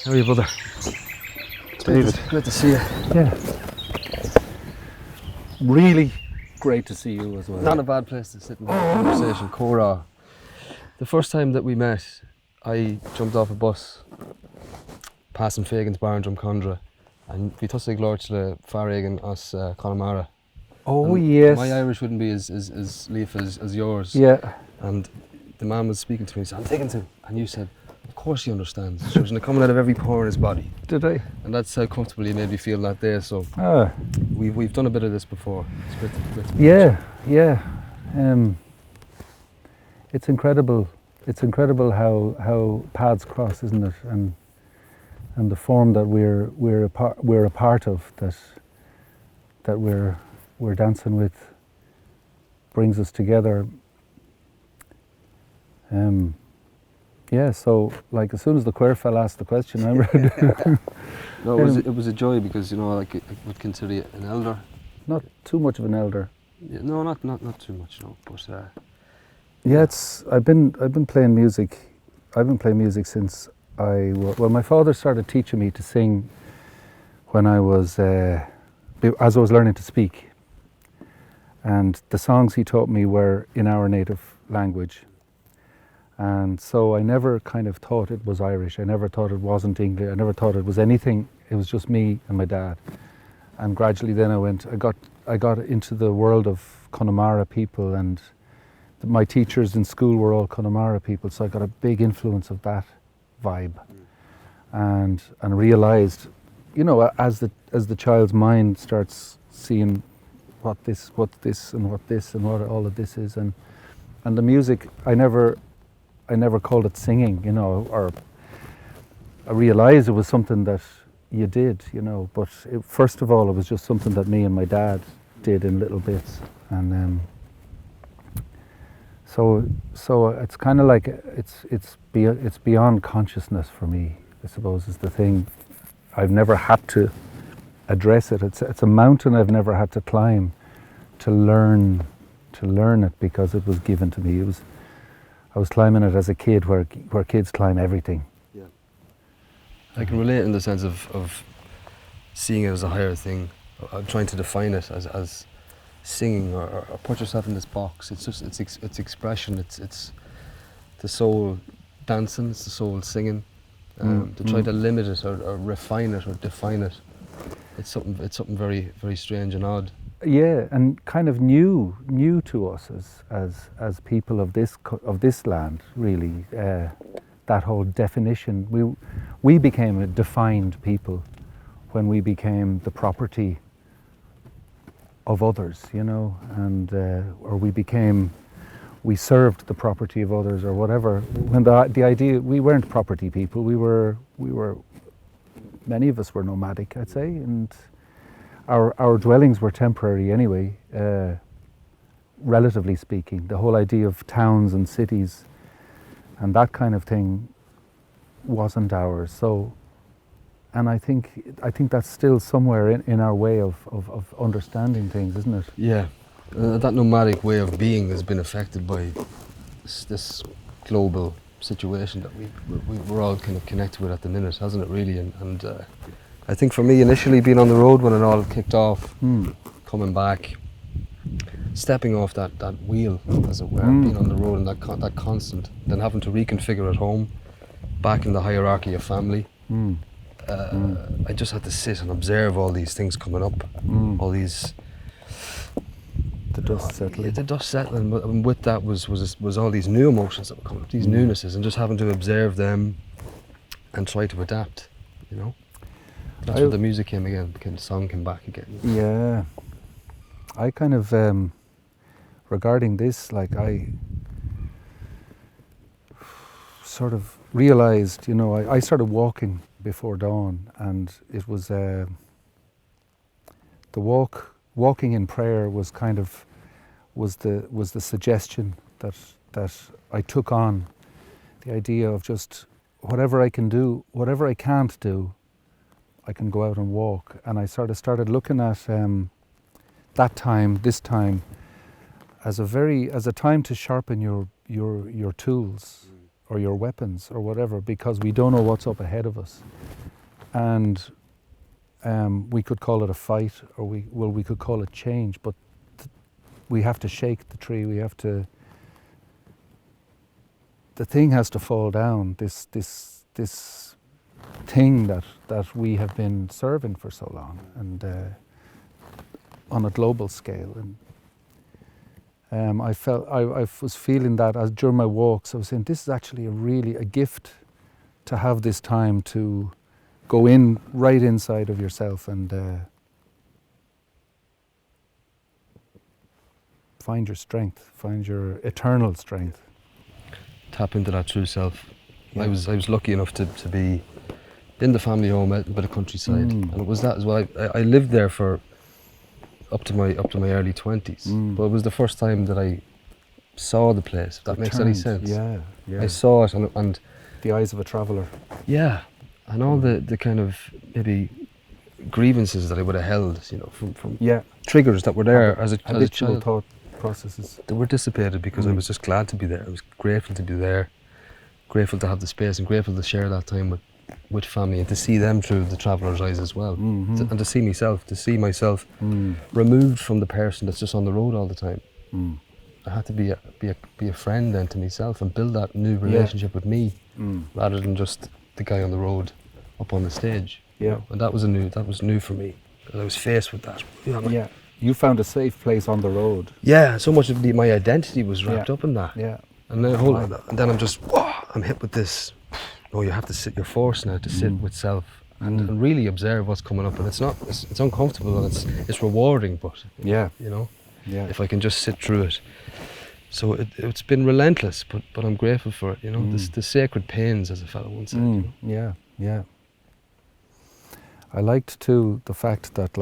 How are you, brother? David. Good to see you. Yeah. Really great to see you as well. Not a bad place to sit and have a conversation. Cora. The first time that we met, I jumped off a bus passing Fagan's bar in Drumcondra, and we took the glóir to the Farragan as Connemara. Oh, And yes. my Irish wouldn't be as leaf as yours. Yeah. And the man was speaking to me, he said, I'm taking to. And you said, of course he understands. It was coming out of every pore in his body. Did I? And that's how comfortable he made me feel that day. So Ah. we've done a bit of this before. It's great to meet Yeah, yeah. It's incredible. It's incredible how paths cross, isn't it? And the form that we're a part of, that we're dancing with, brings us together. Yeah. So like as soon as the queer fella asked the question, I read. No, it was a joy because I would consider you an elder. Not too much of an elder. Yeah, no, not too much, no. But yeah, I've been playing music. I've been playing music since my father started teaching me to sing when I was as I was learning to speak, and the songs he taught me were in our native language. And so I never kind of thought it was Irish. I never thought it wasn't English. I never thought it was anything. It was just me and my dad. And gradually then I got into the world of Connemara people, and my teachers in school were all Connemara people, so I got a big influence of that vibe. And realized, as the child's mind starts seeing what this and what all of this is, and the music, I never called it singing, or I realized it was something that you did, but first of all, it was just something that me and my dad did in little bits. And so it's kind of like, it's beyond consciousness for me, I suppose, is the thing. I've never had to address it. It's a mountain I've never had to climb to learn it, because it was given to me. I was climbing it as a kid, where kids climb everything. yeah, I can relate in the sense of seeing it as a higher thing. I'm trying to define it as singing, or put yourself in this box. It's just it's expression. It's the soul dancing. It's the soul singing. To try to limit it or refine it or define it, it's something very, very strange and odd. Yeah, and kind of new to us as people of this land, really. That whole definition, we became a defined people when we became the property of others, and or we served the property of others, or whatever. When the idea, we weren't property people. We were many of us were nomadic, I'd say, and our dwellings were temporary anyway, relatively speaking. The whole idea of towns and cities and that kind of thing wasn't ours. So, and I think that's still somewhere in our way of understanding things, isn't it? Yeah, that nomadic way of being has been affected by this global situation that we're all kind of connected with at the minute, hasn't it, really? And I think for me, initially being on the road when it all kicked off, coming back, stepping off that wheel, as it were, being on the road and that constant, then having to reconfigure at home, back in the hierarchy of family. I just had to sit and observe all these things coming up, all these... The dust settling. Yeah, the dust settling, but with that was all these new emotions that were coming up, these newnesses, and just having to observe them and try to adapt, That's where the music came again, the song came back again. Yeah. I kind of, regarding this, like I sort of realized, I started walking before dawn, and it was, the walking in prayer was kind of, was the suggestion that I took on, the idea of just whatever I can do, whatever I can't do, I can go out and walk. And I sort of started looking at this time, as a time to sharpen your tools or your weapons or whatever, because we don't know what's up ahead of us. And we could call it a fight, or we could call it change, but we have to shake the tree. We have to. The thing has to fall down. This thing that we have been serving for so long, and on a global scale. And I was feeling that as during my walks. I was saying, this is actually really a gift to have this time to go in right inside of yourself and find your strength, find your eternal strength. Tap into that true self. Yeah. I was lucky enough to be in the family home out by the countryside, and it was that as well. I lived there for up to my early 20s, but it was the first time that I saw the place. If that makes any sense. Yeah, yeah. I saw it, and the eyes of a traveller. Yeah, and all the kind of maybe grievances that I would have held, you know, from triggers that were there as a child. Thought processes. They were dissipated because I was just glad to be there. I was grateful to be there, grateful to have the space, and grateful to share that time with family and to see them through the traveller's eyes as well, and to see myself removed from the person that's just on the road all the time. I had to be a friend then to myself and build that new relationship with me, rather than just the guy on the road up on the stage. Yeah, you know? And that was new for me, because I was faced with that. Yeah, you found a safe place on the road. Yeah, so much of my identity was wrapped up in that. Yeah, and then I'm just I'm hit with this. No, you have to sit. You're forced now to sit with self and really observe what's coming up, and it's uncomfortable and it's rewarding, but you know, if I can just sit through it. So it's been relentless, but I'm grateful for it. You know, the sacred pains, as a fellow once said. You know? Yeah. I liked too the fact that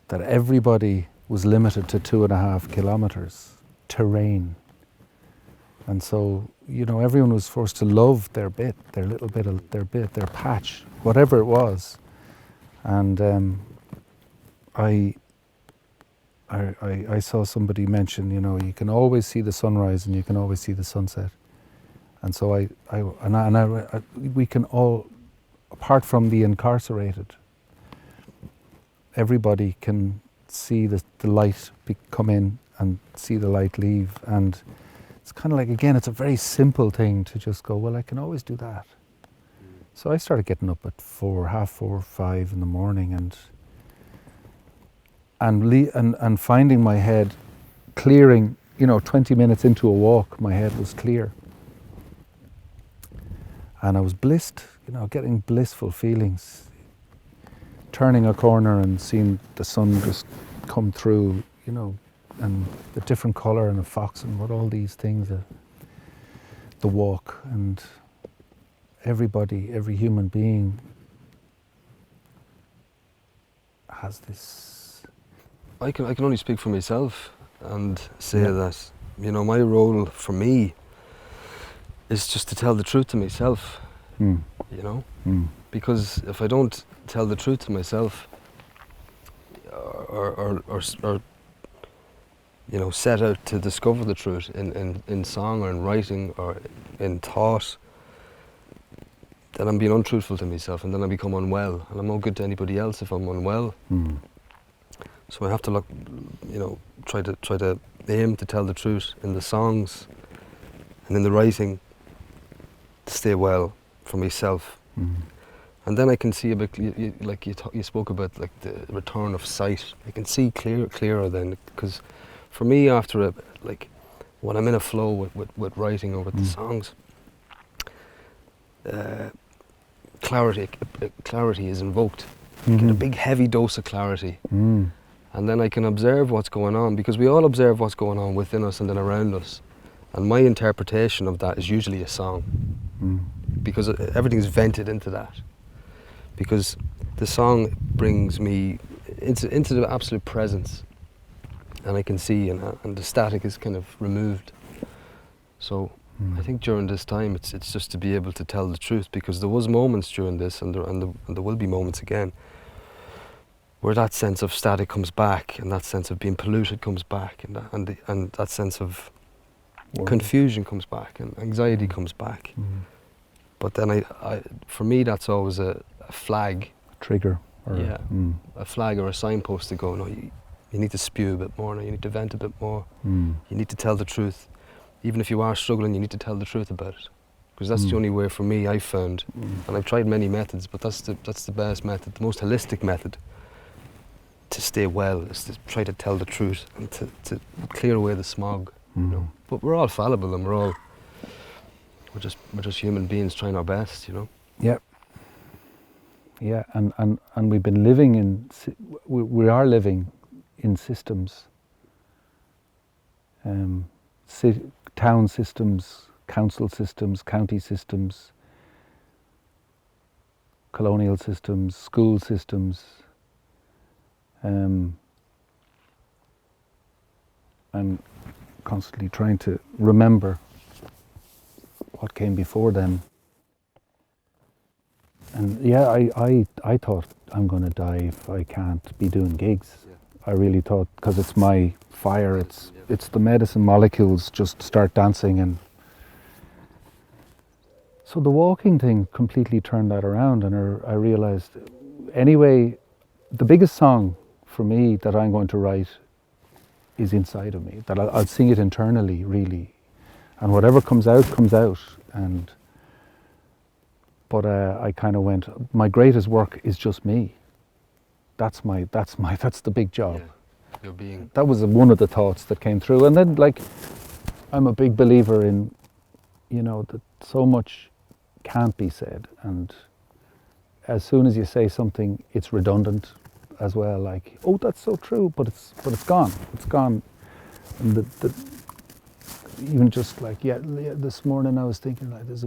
that everybody was limited to 2.5 kilometers terrain, and so you know everyone was forced to love their bit, their little bit of their patch, whatever it was, and I saw somebody mention, you know, you can always see the sunrise and you can always see the sunset, and so we can all, apart from the incarcerated, everybody can see the light come in and see the light leave, and it's kind of like, again, it's a very simple thing to just go, well, I can always do that. So I started getting up at 4:30, 5 in the morning, and finding my head clearing. You know, 20 minutes into a walk, my head was clear, and I was blissed. You know, getting blissful feelings. Turning a corner and seeing the sun just come through. You know, and the different colour and the fox and what all these things. The walk and everybody, every human being has this. I can only speak for myself and say that, you know, my role for me is just to tell the truth to myself. You know, because if I don't tell the truth to myself, or you know, set out to discover the truth in song or in writing or in thought, then I'm being untruthful to myself, and then I become unwell, and I'm no good to anybody else if I'm unwell. So I have to try to aim to tell the truth in the songs and in the writing, to stay well for myself. And then I can see a bit, like you spoke about, like the return of sight. I can see clearer then, because for me, after when I'm in a flow with writing or with the songs, clarity is invoked. You get a big heavy dose of clarity, and then I can observe what's going on, because we all observe what's going on within us and then around us. And my interpretation of that is usually a song, because everything is vented into that. Because the song brings me into the absolute presence, and I can see, and the static is kind of removed. So I think during this time, it's just to be able to tell the truth, because there was moments during this, and there will be moments again, where that sense of static comes back, and that sense of being polluted comes back, and that sense of confusion comes back and anxiety comes back. But then for me, that's always a flag. Trigger. Or a flag or a signpost to go, no, you need to spew a bit more now, you need to vent a bit more. You need to tell the truth. Even if you are struggling, you need to tell the truth about it. Because that's the only way for me I've found. And I've tried many methods, but that's the best method, the most holistic method to stay well, is to try to tell the truth and to clear away the smog. You know? But we're all fallible, and we're just human beings trying our best, you know. Yeah. Yeah, and we've been living in, we are living in systems, town systems, council systems, county systems, colonial systems, school systems, and constantly trying to remember what came before them. And yeah, I thought, I'm going to die if I can't be doing gigs. Yeah. I really thought, because it's my fire, it's the medicine molecules just start dancing. And so the walking thing completely turned that around, and I realized, anyway, the biggest song for me that I'm going to write is inside of me, that I'll sing it internally, really. And whatever comes out, comes out. But I kind of went, my greatest work is just me. That's the big job. Yeah, your being. That was one of the thoughts that came through. And then, like, I'm a big believer in, you know, that so much can't be said. And as soon as you say something, it's redundant as well. Like, oh, that's so true, but it's gone. It's gone. And even just like, this morning I was thinking, like, there's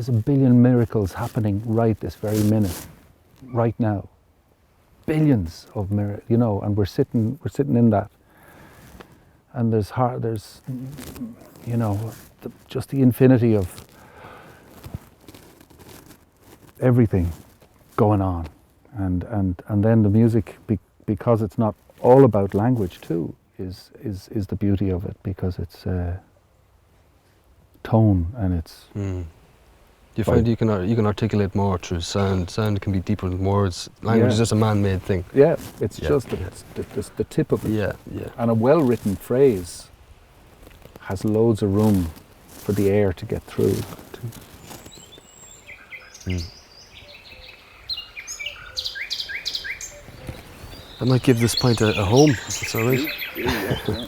a billion miracles happening right this very minute, right now. Billions of miracles, you know, and we're sitting in that. And there's you know, just the infinity of everything going on, and then the music, because it's not all about language too, is the beauty of it, because it's tone, and it's. You find you can articulate more through sound. Sound can be deeper than words. Language is just a man-made thing. Yeah, it's just the tip of it. Yeah. And a well-written phrase has loads of room for the air to get through. I might give this pint a home, if it's all right. Yeah.